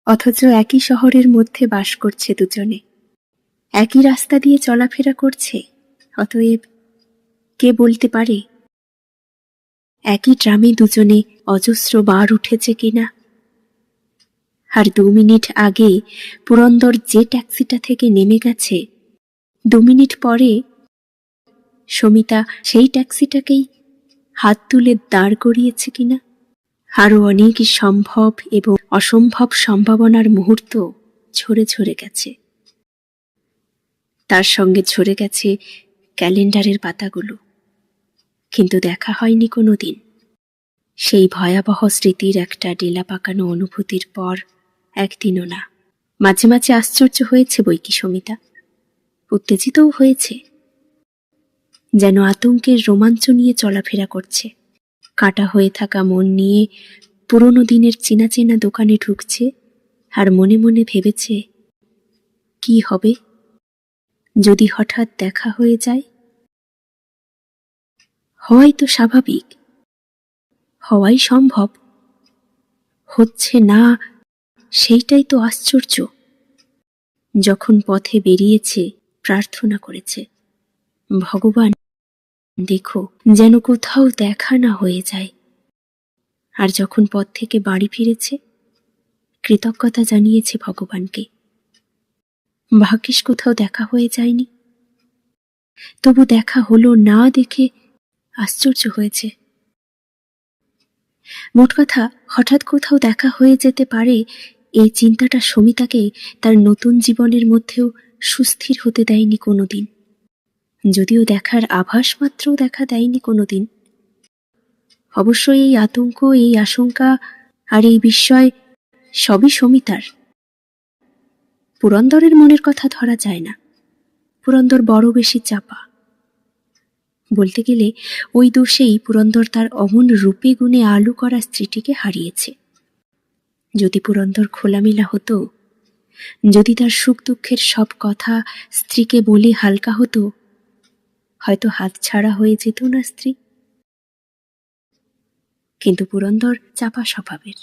অথচ একই শহরের মধ্যে বাস করছে দুজনে, একই রাস্তা দিয়ে চলাফেরা করছে। অতএব কে বলতে পারে একই ট্রামে দুজনে অজস্র বার উঠেছে কিনা? আর 2 মিনিট আগে পুরন্দর যে ট্যাক্সিটা থেকে নেমে গেছে, 2 মিনিট পরে সমিতা সেই ট্যাক্সিটাকেই হাত তুলে দাঁড় করিয়েছে কিনা? আরো অনেক সম্ভব এবং অসম্ভব সম্ভাবনার মুহূর্ত ঝরে ঝরে গেছে। তার সঙ্গে ঝরে গেছে ক্যালেন্ডারের পাতাগুলো, কিন্তু দেখা হয়নি কোনোদিন। সেই ভয়াবহ স্মৃতির একটা ডেলা পাকানো অনুভূতির পর একদিনও না। মাঝে মাঝে আশ্চর্য হয়েছে বৈকি সমিতা, উত্তেজিতও হয়েছে, যেন আতঙ্কের রোমাঞ্চ নিয়ে চলাফেরা করছে। কাটা হয়ে থাকা মন নিয়ে পুরনো দিনের চেনা চেনা দোকানে ঢুকছে, আর মনে মনে ভেবেছে কি হবে যদি হঠাৎ দেখা হয়ে যায়। হওয়াই তো স্বাভাবিক, হওয়াই সম্ভব, হচ্ছে না সেইটাই তো আশ্চর্য। যখন পথে বেরিয়েছে প্রার্থনা করেছে, ভগবান দেখো যেন কোথাও দেখা না হয়ে যায়। আর যখন পথ থেকে বাড়ি ফিরেছে কৃতজ্ঞতা জানিয়েছে ভগবানকে। ভাগ্যিস কোথাও দেখা হয়ে যায়নি। তবু দেখা হলো না দেখে আশ্চর্য হয়েছে। মোট কথা, হঠাৎ কোথাও দেখা হয়ে যেতে পারে এই চিন্তাটা সমিতাকে তার নতুন জীবনের মধ্যেও সুস্থির হতে দেয়নি কোনোদিন। যদিও দেখার আভাস মাত্রও দেখা দেয়নি কোনোদিন। অবশ্যই এই আতঙ্ক, এই আশঙ্কা আর এই বিস্ময় সবই সমিতার। পুরন্দরের মনের কথা ধরা যায় না। পুরন্দর বড় বেশি চাপা। বলতে গেলে ওই দোষেই পুরন্দর তার অমন রূপে গুণে আলু করা স্ত্রীটিকে হারিয়েছে। যদি পুরন্দর খোলামেলা হতো, যদি তার সুখ দুঃখের সব কথা স্ত্রীকে বলে হালকা হতো, হয়তো হাতছাড়া হয়ে যেত না স্ত্রী। কিন্তু পুরন্দর চাপা স্বভাবের।